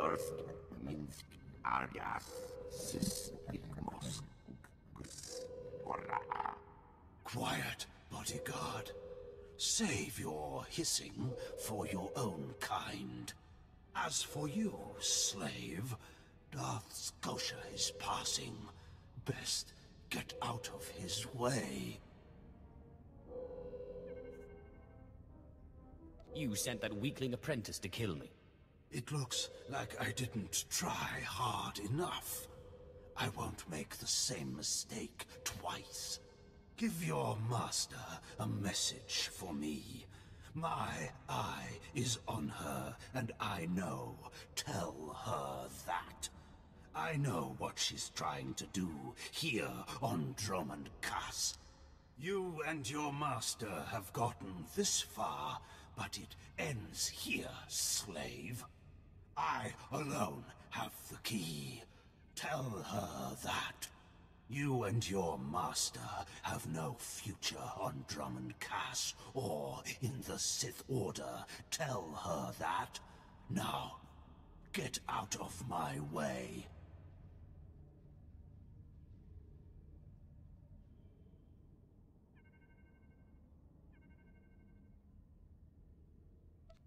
Dorsk, Minsk, Arias, Sismos, Quiet, bodyguard. Save your hissing for your own kind. As for you, slave, Darth Scotia is passing. Best get out of his way. You sent that weakling apprentice to kill me. It looks like I didn't try hard enough. I won't make the same mistake twice. Give your master a message for me. My eye is on her, and I know. Tell her that. I know what she's trying to do here on Dromund Kaas. You and your master have gotten this far, but it ends here, slave. I alone have the key. Tell her that. You and your master have no future on Dromund Kaas or in the Sith Order. Tell her that. Now, get out of my way.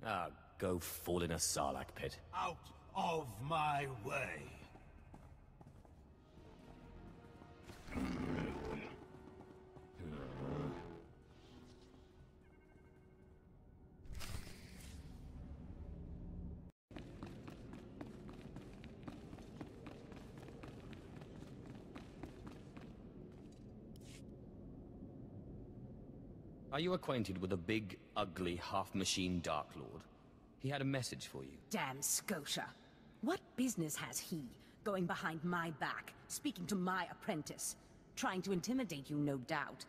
Ah, go fall in a sarlacc pit. Out of my way. Are you acquainted with a big, ugly, half-machine Dark Lord? He had a message for you. Damn Scotia. What business has he, going behind my back, speaking to my apprentice? Trying to intimidate you, no doubt.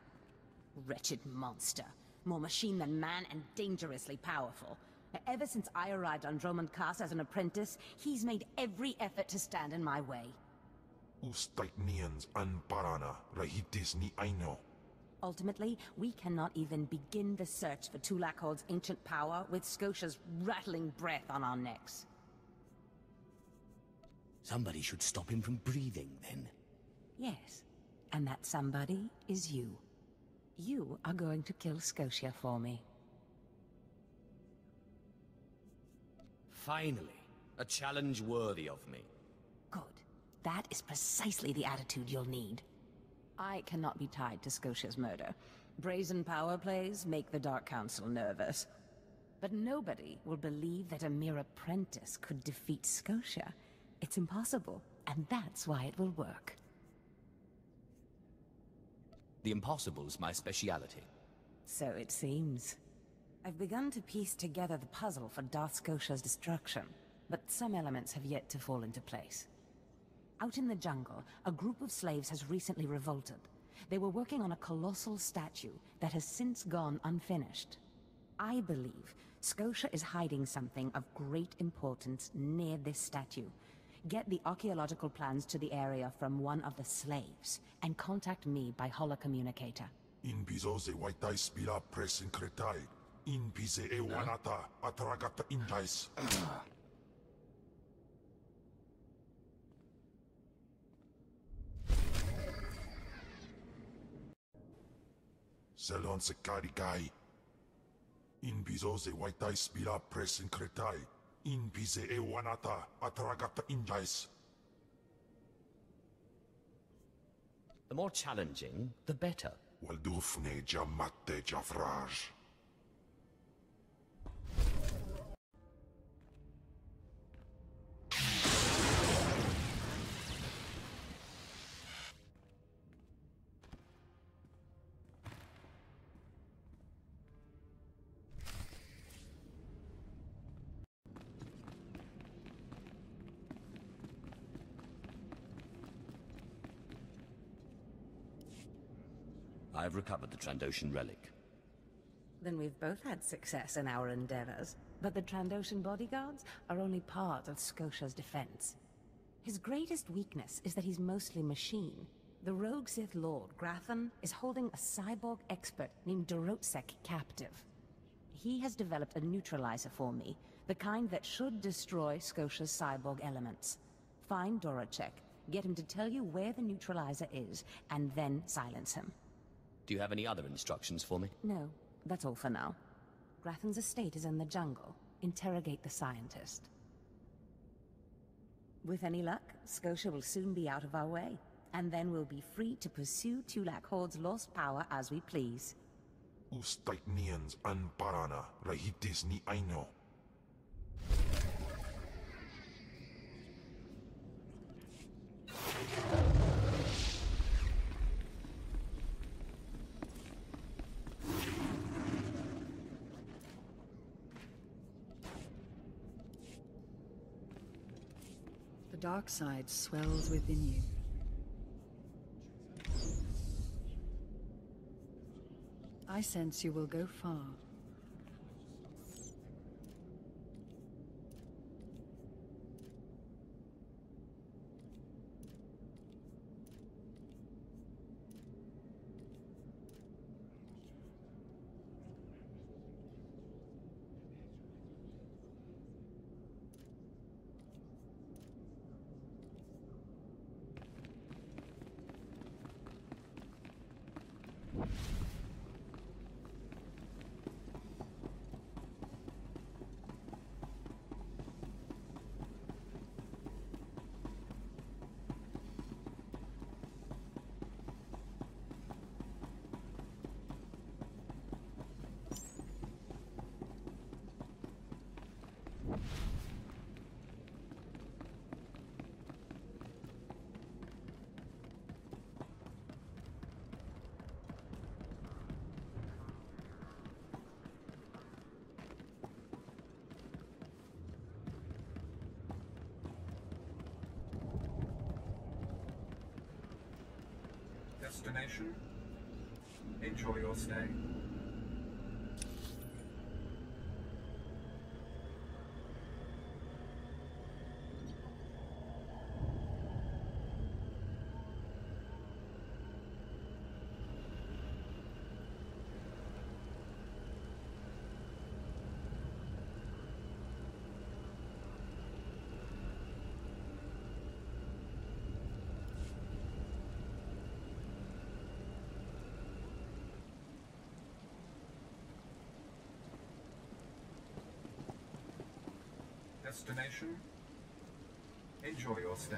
Wretched monster. More machine than man and dangerously powerful. Ever since I arrived on Dromund Kaas as an apprentice, he's made every effort to stand in my way. Ustaitnians an parana, rahitis ni aino. Ultimately, we cannot even begin the search for Tulak Hold's ancient power with Scotia's rattling breath on our necks. Somebody should stop him from breathing, then. Yes, and that somebody is you. You are going to kill Scotia for me. Finally, a challenge worthy of me. Good. That is precisely the attitude you'll need. I cannot be tied to Scotia's murder. Brazen power plays make the Dark Council nervous. But nobody will believe that a mere apprentice could defeat Scotia. It's impossible, and that's why it will work. The impossible is my speciality. So it seems. I've begun to piece together the puzzle for Darth Scotia's destruction, but some elements have yet to fall into place. Out in the jungle, a group of slaves has recently revolted. They were working on a colossal statue that has since gone unfinished. I believe Scotia is hiding something of great importance near this statue. Get the archaeological plans to the area from one of the slaves, and contact me by holocommunicator. In piso se waitai spila presin kretai. In pise e wanata atragata indais. Selon se karikai. In piso se waitai spila presin kretai. In pise e wanata atragata indais. The more challenging, the better. Waldufne jamatte jafraj. I've recovered the Trandoshan relic. Then we've both had success in our endeavors. But the Trandoshan bodyguards are only part of Scotia's defense. His greatest weakness is that he's mostly machine. The rogue Sith Lord, Grathan, is holding a cyborg expert named Dorotsek captive. He has developed a neutralizer for me The kind that should destroy Scotia's cyborg elements. Find Doracek, get him to tell you where the neutralizer is, and then silence him. Do you have any other instructions for me? No, that's all for now. Grathan's estate is in the jungle. Interrogate the scientist. With any luck, Scotia will soon be out of our way, and then we'll be free to pursue Tulak Horde's lost power as we please. Ustait nians an parana, rahitis ni aino. The dark side swells within you. I sense you will go far. Destination. Enjoy your stay. Destination. Enjoy your stay.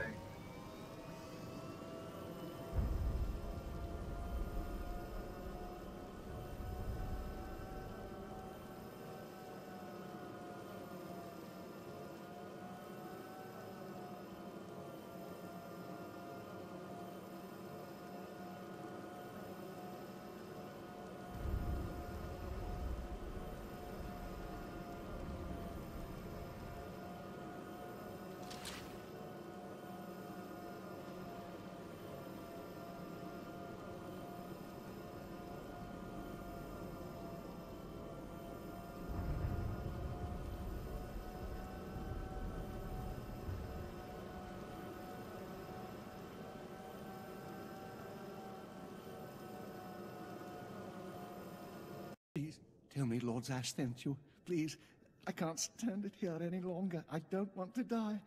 Please, tell me Lord Ash sent you. Please, I can't stand it here any longer. I don't want to die.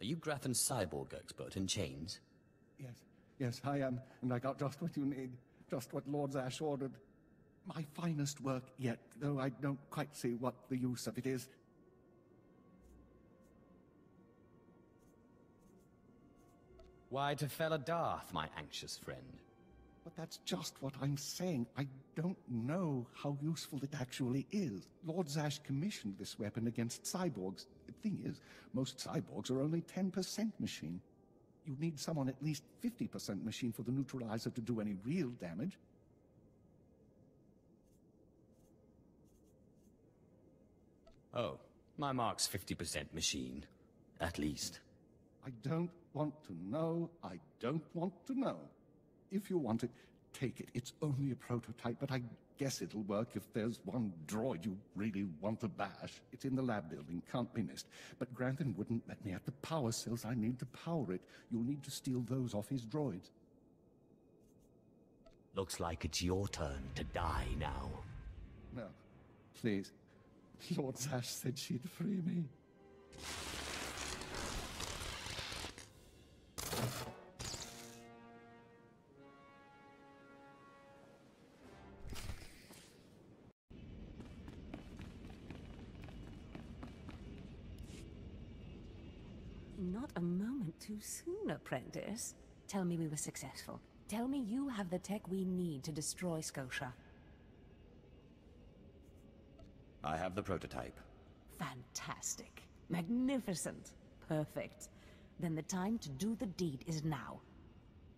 Are you Grathan's cyborg expert in chains? Yes, I am. And I got just what you need. Just what Lord Ash ordered. My finest work yet, though I don't quite see what the use of it is. Why to fell a Darth, my anxious friend? But that's just what I'm saying. I don't know how useful it actually is. Lord Zash commissioned this weapon against cyborgs. The thing is, most cyborgs are only 10% machine. You need someone at least 50% machine for the neutralizer to do any real damage. Oh, my mark's 50% machine. At least. I don't want to know. I don't want to know. If you want it, take it. It's only a prototype, but I guess it'll work if there's one droid you really want to bash. It's in the lab building, can't be missed. But Grantham wouldn't let me have the power cells I need to power it. You'll need to steal those off his droids. Looks like it's your turn to die now. No, please. Lord Zash said she'd free me. Not a moment too soon, apprentice. Tell me we were successful. Tell me you have the tech we need to destroy Scotia. I have the prototype. Fantastic. Magnificent. Perfect. Then the time to do the deed is now.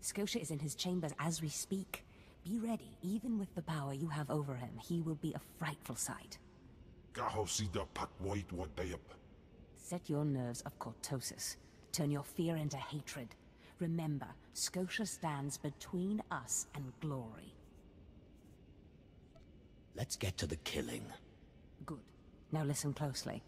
Scotia is in his chambers as we speak. Be ready. Even with the power you have over him, he will be a frightful sight. Set your nerves of cortosis. Turn your fear into hatred. Remember, Scotia stands between us and glory. Let's get to the killing. Good. Now listen closely.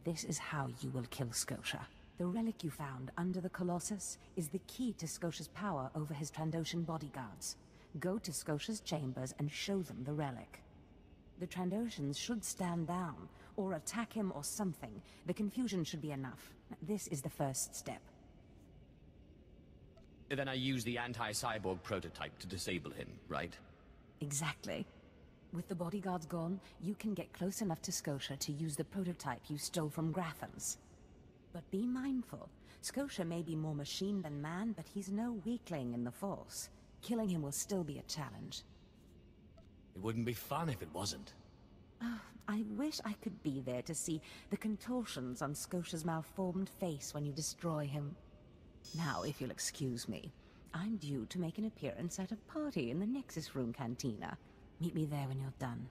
This is how you will kill Scotia. The relic you found under the Colossus is the key to Scotia's power over his Trandoshan bodyguards. Go to Scotia's chambers and show them the relic. The Trandoshans should stand down, or attack him or something. The confusion should be enough. This is the first step. Then I use the anti-cyborg prototype to disable him, right? Exactly. With the bodyguards gone, you can get close enough to Scotia to use the prototype you stole from Grathans. But be mindful. Scotia may be more machine than man, but he's no weakling in the Force. Killing him will still be a challenge. It wouldn't be fun if it wasn't. I wish I could be there to see the contortions on Scotia's malformed face when you destroy him. Now, if you'll excuse me, I'm due to make an appearance at a party in the Nexus Room Cantina. Meet me there when you're done.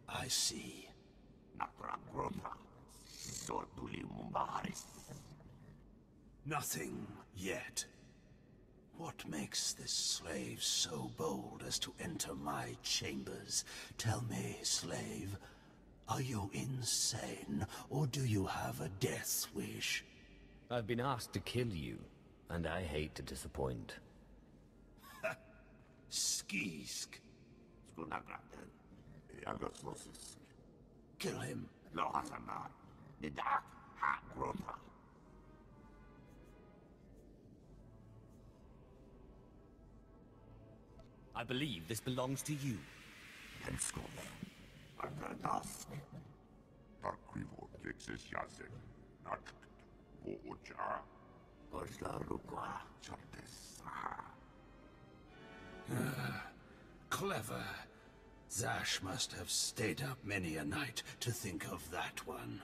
I see. Nothing yet. What makes this slave so bold as to enter my chambers? Tell me, slave, are you insane, or do you have a death wish? I've been asked to kill you, and I hate to disappoint. Skisk. Kill him. I believe this belongs to you. Clever. Zash must have stayed up many a night to think of that one.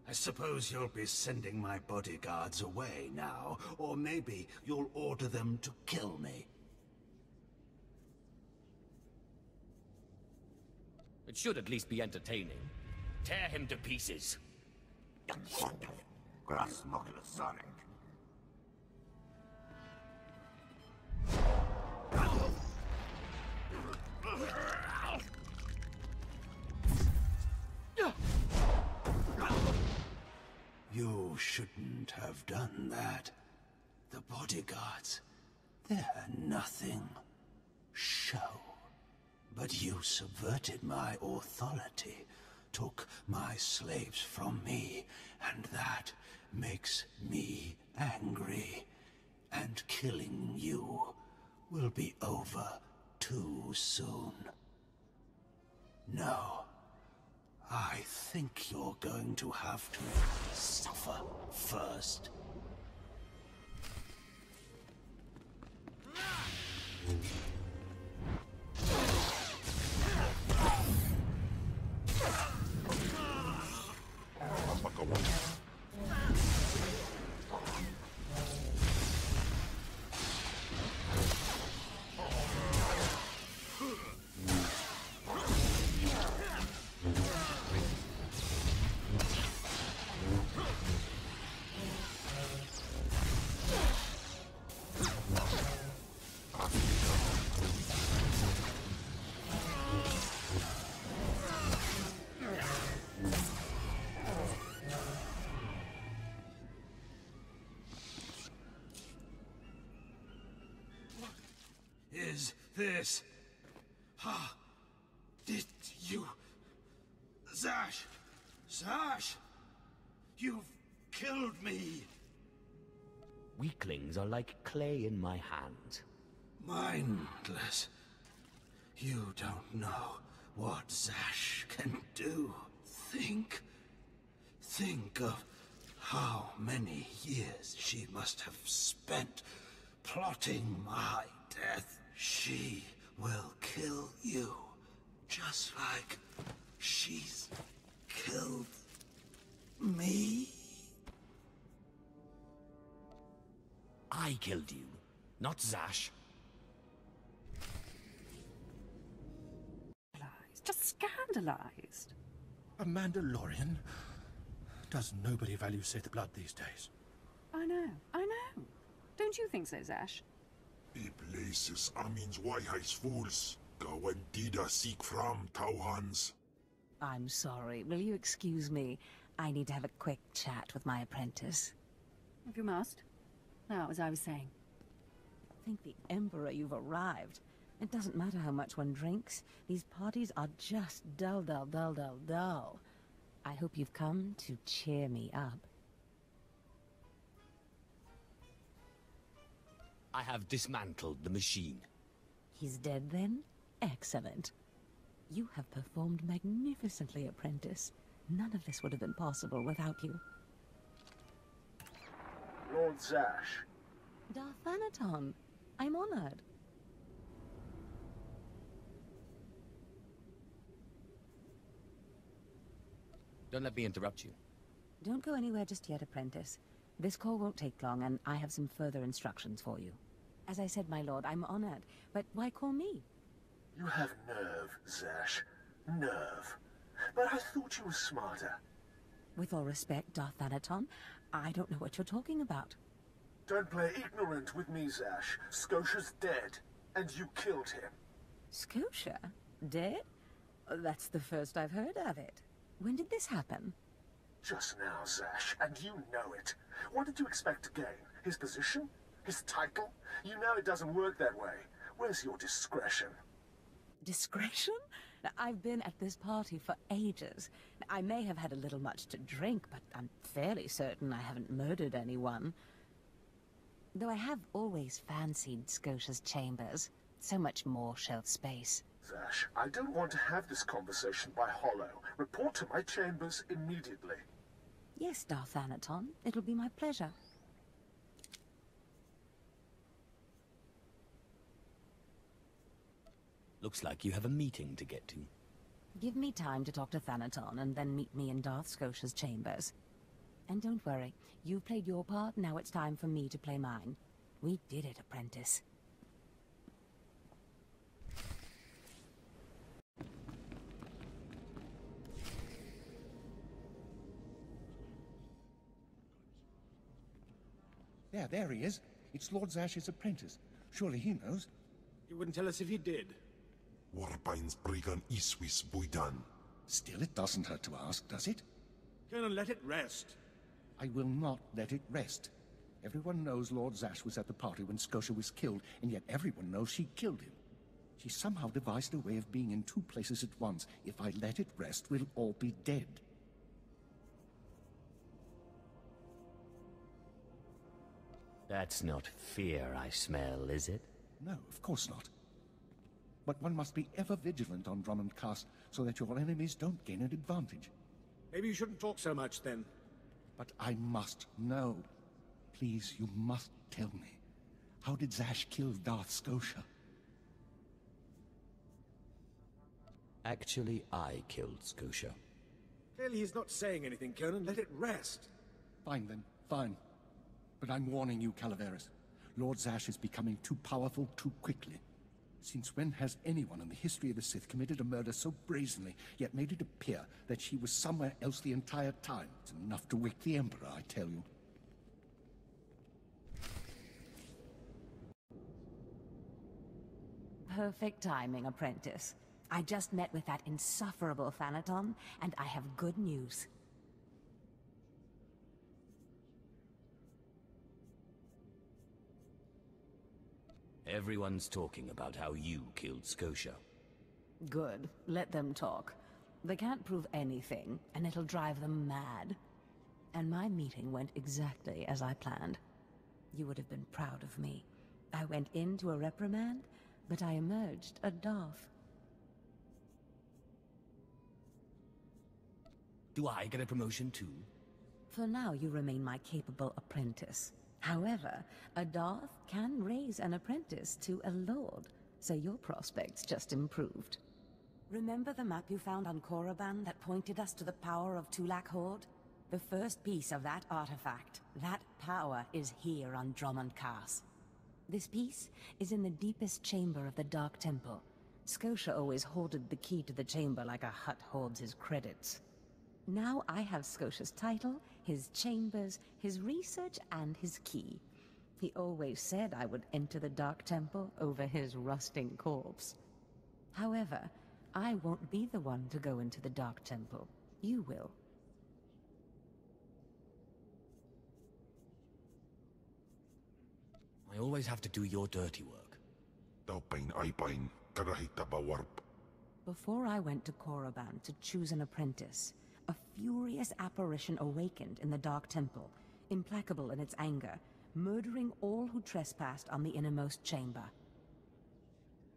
I suppose you'll be sending my bodyguards away now, or maybe you'll order them to kill me. It should at least be entertaining. Tear him to pieces. You shouldn't have done that. The bodyguards, they're nothing. Show. But you subverted my authority, took my slaves from me, and that makes me angry. And killing you will be over too soon. No. I think you're going to have to suffer first. is this? Ah, did you... Zash! Zash! You've killed me! Weaklings are like clay in my hands. Mindless. You don't know what Zash can do. Think of how many years she must have spent plotting my death. She will kill you, just like she's killed me. I killed you, not Zash. Just scandalized. A Mandalorian? Does nobody value Sith blood these days? I know. Don't you think so, Zash? I places Amin's Waiheis fools. Gawandida seek from Tauhans. I'm sorry. Will you excuse me? I need to have a quick chat with my apprentice. If you must. Now, as I was saying. Thank the Emperor you've arrived. It doesn't matter how much one drinks. These parties are just dull, dull, dull, dull, dull. I hope you've come to cheer me up. I have dismantled the machine. He's dead then? Excellent. You have performed magnificently, apprentice. None of this would have been possible without you. Lord Zash. Darth Thanaton, I'm honored. Don't let me interrupt you. Don't go anywhere just yet, apprentice. This call won't take long, and I have some further instructions for you. As I said, my lord, I'm honored, but why call me? You have nerve, Zash. Nerve. But I thought you were smarter. With all respect, Darth Thanaton, I don't know what you're talking about. Don't play ignorant with me, Zash. Scotia's dead, and you killed him. Scotia? Dead? That's the first I've heard of it. When did this happen? Just now, Zash, and you know it. What did you expect to gain? His position? His title? You know it doesn't work that way. Where's your discretion? Discretion? I've been at this party for ages. I may have had a little much to drink, but I'm fairly certain I haven't murdered anyone. Though I have always fancied Scotia's chambers. So much more shelf space. Zash, I don't want to have this conversation by hollow. Report to my chambers immediately. Yes, Darth Thanaton. It'll be my pleasure. Looks like you have a meeting to get to. Give me time to talk to Thanaton, and then meet me in Darth Scotia's chambers. And don't worry, you've played your part, now it's time for me to play mine. We did it, apprentice. There he is. It's Lord Zash's apprentice. Surely he knows. You wouldn't tell us if he did. Warbine's Brigand Iswis Buidan. Still, it doesn't hurt to ask, does it? Colonel, let it rest. I will not let it rest. Everyone knows Lord Zash was at the party when Scotia was killed, and yet everyone knows she killed him. She somehow devised a way of being in two places at once. If I let it rest, we'll all be dead. That's not fear I smell, is it? No, of course not. But one must be ever vigilant on Drummond Cast so that your enemies don't gain an advantage. Maybe you shouldn't talk so much, then. But I must know. Please, you must tell me. How did Zash kill Darth Scotia? Actually, I killed Scotia. Clearly he's not saying anything, Colonel. Let it rest. Fine, then. Fine. But I'm warning you, Calaveras. Lord Zash is becoming too powerful too quickly. Since when has anyone in the history of the Sith committed a murder so brazenly, yet made it appear that she was somewhere else the entire time? It's enough to wake the Emperor, I tell you. Perfect timing, apprentice. I just met with that insufferable Thanaton, and I have good news. Everyone's talking about how you killed Scotia. Good. Let them talk. They can't prove anything, and it'll drive them mad. And my meeting went exactly as I planned. You would have been proud of me. I went into a reprimand, but I emerged a Darth. Do I get a promotion too? For now, you remain my capable apprentice. However, a Darth can raise an apprentice to a lord, so your prospects just improved. Remember the map you found on Korriban that pointed us to the power of Tulak Horde? The first piece of that artifact, that power, is here on Drummond Cast. This piece is in the deepest chamber of the Dark Temple. Scotia always hoarded the key to the chamber like a Hutt hoards his credits. Now I have Scotia's title, his chambers, his research, and his key. He always said I would enter the Dark Temple over his rusting corpse. However, I won't be the one to go into the Dark Temple. You will. I always have to do your dirty work. Before I went to Korriban to choose an apprentice, a furious apparition awakened in the Dark Temple, implacable in its anger, murdering all who trespassed on the innermost chamber.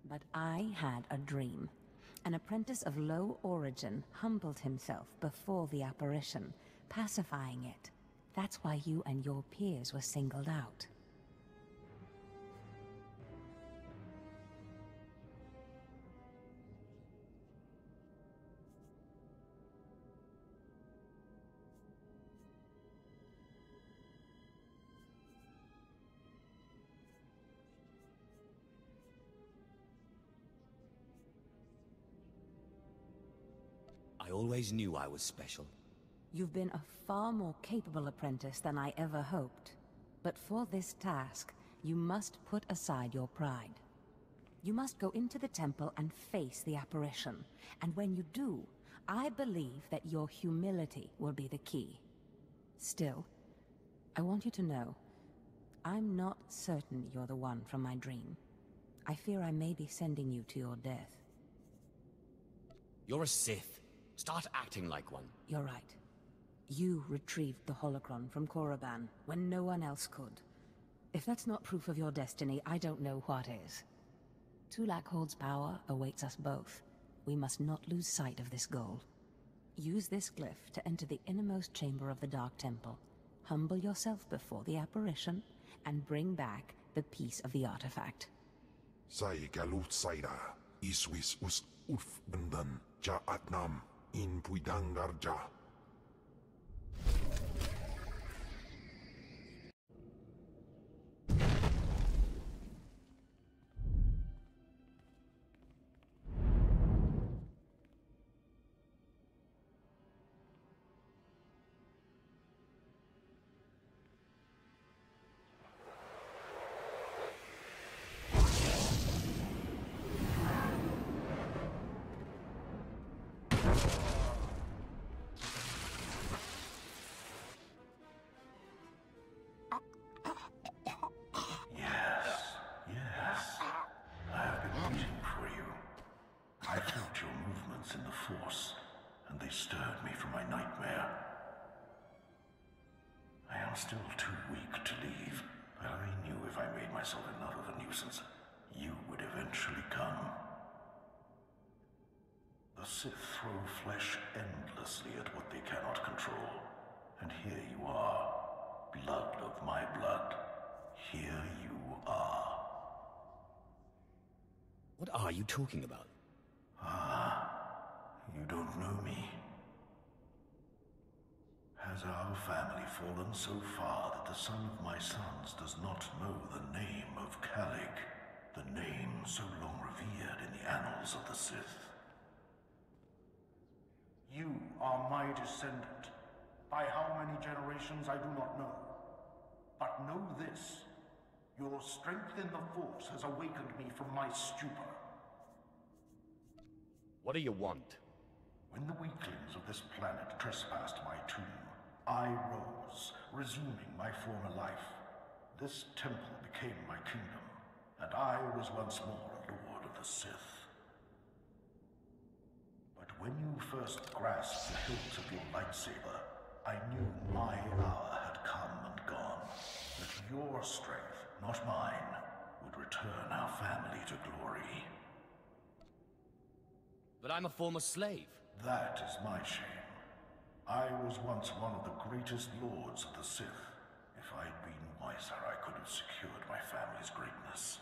But I had a dream. An apprentice of low origin humbled himself before the apparition, pacifying it. That's why you and your peers were singled out. I always knew I was special. You've been a far more capable apprentice than I ever hoped. But for this task, you must put aside your pride. You must go into the temple and face the apparition. And when you do, I believe that your humility will be the key. Still, I want you to know, I'm not certain you're the one from my dream. I fear I may be sending you to your death. You're a Sith. Start acting like one. You're right. You retrieved the holocron from Korriban when no one else could. If that's not proof of your destiny, I don't know what is. Tulak Horde's power awaits us both. We must not lose sight of this goal. Use this glyph to enter the innermost chamber of the Dark Temple. Humble yourself before the apparition, and bring back the piece of the artifact. Sai galut saira, iswis us ulf bendan, ja atnam, in puidangarja. Still too weak to leave, but I knew if I made myself enough of a nuisance, you would eventually come. The Sith throw flesh endlessly at what they cannot control. And here you are, blood of my blood. Here you are. What are you talking about? You don't know me. Has our family fallen so far that the son of my sons does not know the name of Calig, the name so long revered in the annals of the Sith? You are my descendant. By how many generations I do not know. But know this, your strength in the Force has awakened me from my stupor. What do you want? When the weaklings of this planet trespassed my tomb, I rose, resuming my former life. This temple became my kingdom, and I was once more a Lord of the Sith. But when you first grasped the hilt of your lightsaber, I knew my hour had come and gone. That your strength, not mine, would return our family to glory. But I'm a former slave. That is my shame. I was once one of the greatest lords of the Sith. If I'd been wiser, I could have secured my family's greatness.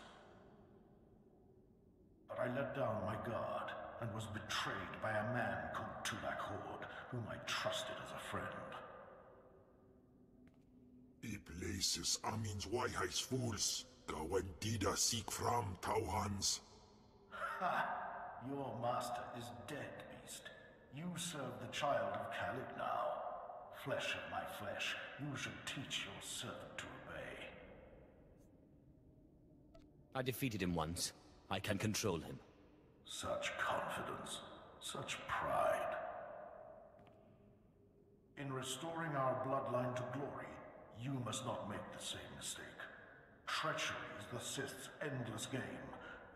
But I let down my guard and was betrayed by a man called Tulak Hord, whom I trusted as a friend. I places Amin's Waiheis fools. Gawandida seek from Tauhans. Ha! Your master is dead, beast. You serve the child of Khalid now. Flesh of my flesh, you should teach your servant to obey. I defeated him once. I can control him. Such confidence, such pride. In restoring our bloodline to glory, you must not make the same mistake. Treachery is the Sith's endless game.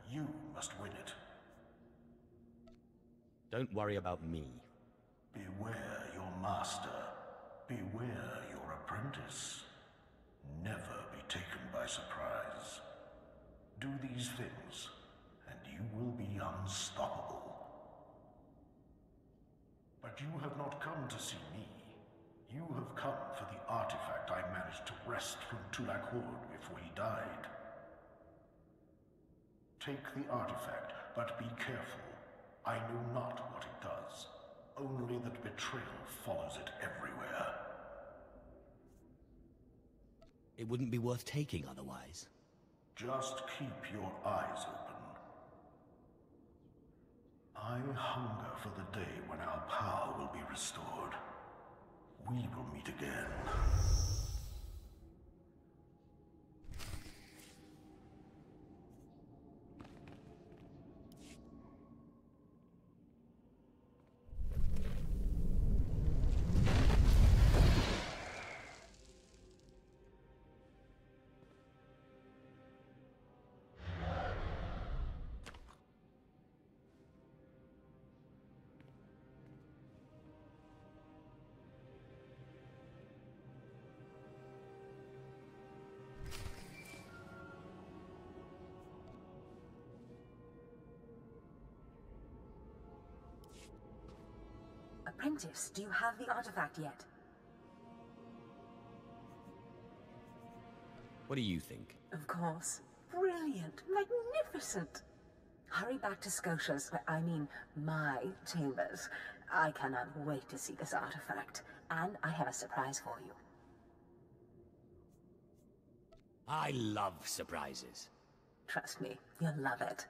You must win it. Don't worry about me. Beware your master. Beware your apprentice. Never be taken by surprise. Do these things, and you will be unstoppable. But you have not come to see me. You have come for the artifact I managed to wrest from Tulak Hord before he died. Take the artifact, but be careful. I know not what it does. Only that betrayal follows it everywhere. It wouldn't be worth taking otherwise. Just keep your eyes open. I hunger for the day when our power will be restored. We will meet again. Apprentice, do you have the artifact yet? What do you think? Of course. Brilliant. Magnificent. Hurry back to Scotia's, my chambers. I cannot wait to see this artifact. And I have a surprise for you. I love surprises. Trust me, you'll love it.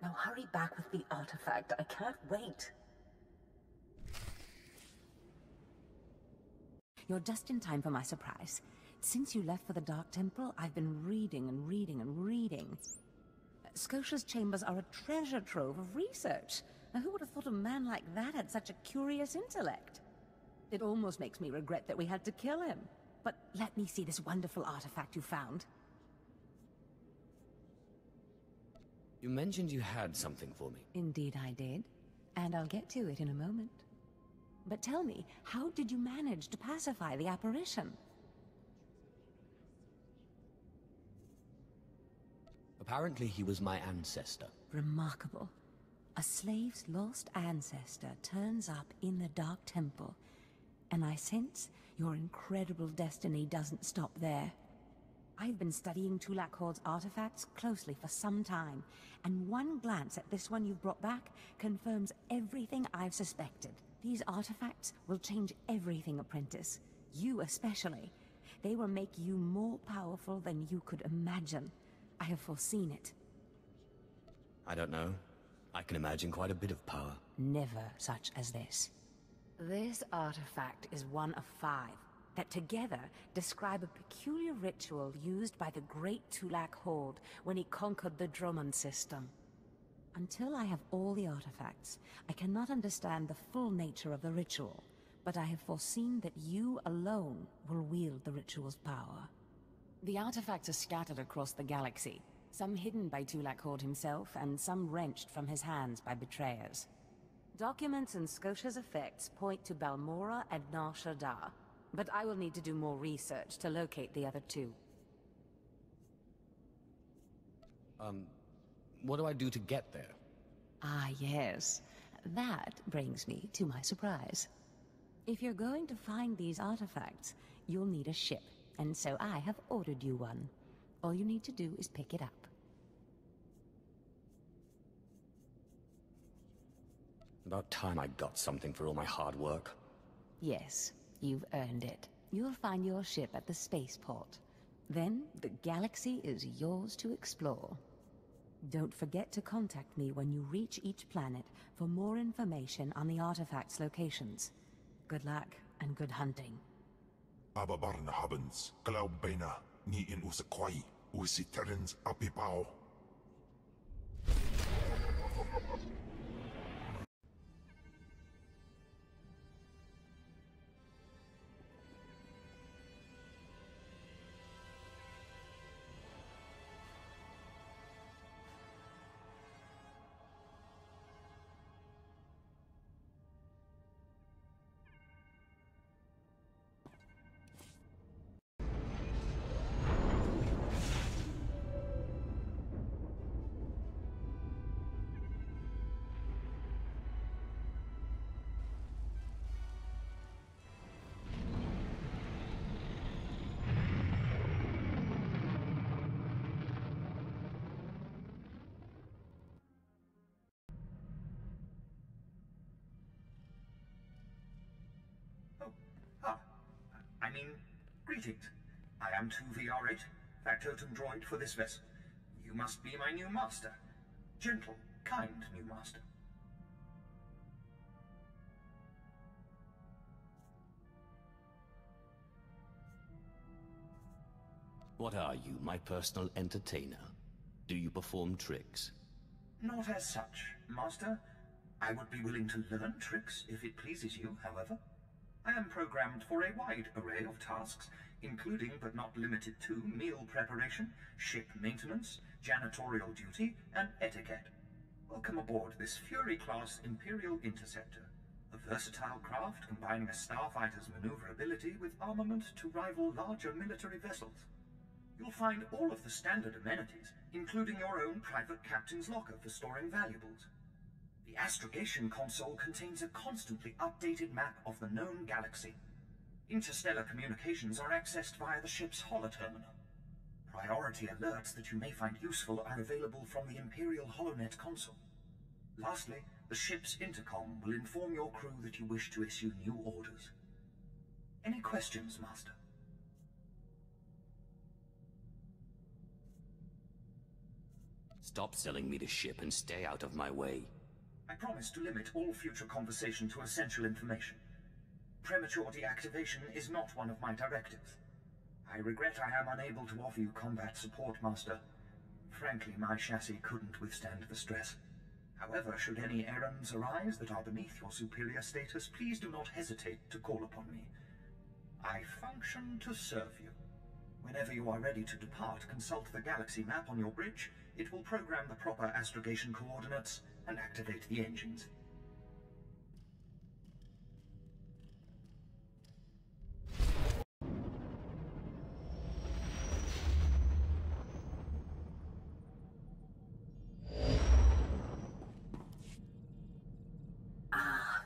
Now hurry back with the artifact. I can't wait. You're just in time for my surprise. Since you left for the Dark Temple, I've been reading and reading and reading. Scotia's chambers are a treasure trove of research. Now, who would have thought a man like that had such a curious intellect? It almost makes me regret that we had to kill him. But let me see this wonderful artifact you found. You mentioned you had something for me. Indeed I did. And I'll get to it in a moment. But tell me, how did you manage to pacify the apparition? Apparently he was my ancestor. Remarkable. A slave's lost ancestor turns up in the Dark Temple, and I sense your incredible destiny doesn't stop there. I've been studying Tulak Hord's artifacts closely for some time, and one glance at this one you've brought back confirms everything I've suspected. These artifacts will change everything, Apprentice. You especially. They will make you more powerful than you could imagine. I have foreseen it. I don't know. I can imagine quite a bit of power. Never such as this. This artifact is one of 5 that together describe a peculiar ritual used by the great Tulak Hord when he conquered the Drummond system. Until I have all the artifacts, I cannot understand the full nature of the ritual, but I have foreseen that you alone will wield the ritual's power. The artifacts are scattered across the galaxy, some hidden by Tulak Horde himself, and some wrenched from his hands by betrayers. Documents and Scotia's effects point to Balmora and Nar Shaddaa, but I will need to do more research to locate the other two. What do I do to get there? Ah, yes. That brings me to my surprise. If you're going to find these artifacts, you'll need a ship, and so I have ordered you one. All you need to do is pick it up. About time I got something for all my hard work. Yes, you've earned it. You'll find your ship at the spaceport. Then, the galaxy is yours to explore. Don't forget to contact me when you reach each planet for more information on the artifacts' locations. Good luck, and good hunting. Ababarna habens, Glaubena, ni in usakwai, usiterens apipao. Greetings. I am 2VR8, factotum droid for this vessel. You must be my new master. Gentle, kind new master. What are you, my personal entertainer? Do you perform tricks? Not as such, master. I would be willing to learn tricks if it pleases you, however. I am programmed for a wide array of tasks, including but not limited to meal preparation, ship maintenance, janitorial duty, and etiquette. Welcome aboard this Fury-class Imperial Interceptor, a versatile craft combining a starfighter's maneuverability with armament to rival larger military vessels. You'll find all of the standard amenities, including your own private captain's locker for storing valuables. The astrogation console contains a constantly updated map of the known galaxy. Interstellar communications are accessed via the ship's holoterminal. Priority alerts that you may find useful are available from the Imperial HoloNet console. Lastly, the ship's intercom will inform your crew that you wish to issue new orders. Any questions, Master? Stop selling me the ship and stay out of my way. I promise to limit all future conversation to essential information. Premature deactivation is not one of my directives. I regret I am unable to offer you combat support, Master. Frankly, my chassis couldn't withstand the stress. However, should any errands arise that are beneath your superior status, please do not hesitate to call upon me. I function to serve you. Whenever you are ready to depart, consult the galaxy map on your bridge. It will program the proper astrogation coordinates and activate the engines.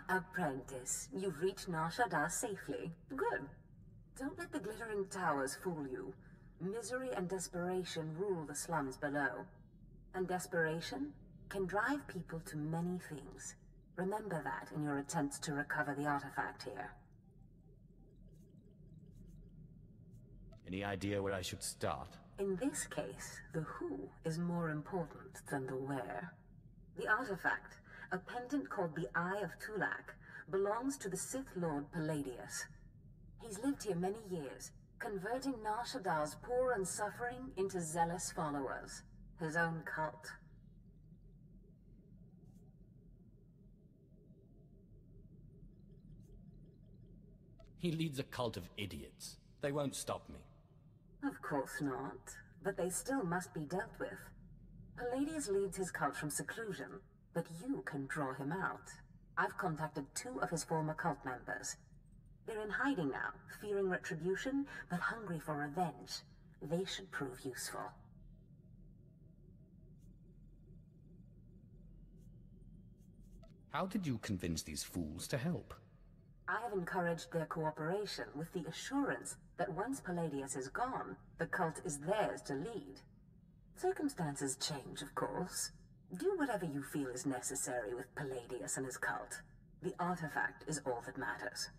Apprentice, you've reached Nar Shaddaa safely. Good. Don't let the glittering towers fool you. Misery and desperation rule the slums below. And desperation can drive people to many things. Remember that in your attempts to recover the artifact here. Any idea where I should start? In this case, the who is more important than the where. The artifact, a pendant called the Eye of Tulak, belongs to the Sith Lord Palladius. He's lived here many years, converting Nar Shaddaa's poor and suffering into zealous followers. His own cult. He leads a cult of idiots. They won't stop me. Of course not, but they still must be dealt with. Palladius leads his cult from seclusion, but you can draw him out. I've contacted 2 of his former cult members. They're in hiding now, fearing retribution, but hungry for revenge. They should prove useful. How did you convince these fools to help? I have encouraged their cooperation with the assurance that once Palladius is gone, the cult is theirs to lead. Circumstances change, of course. Do whatever you feel is necessary with Palladius and his cult. The artifact is all that matters.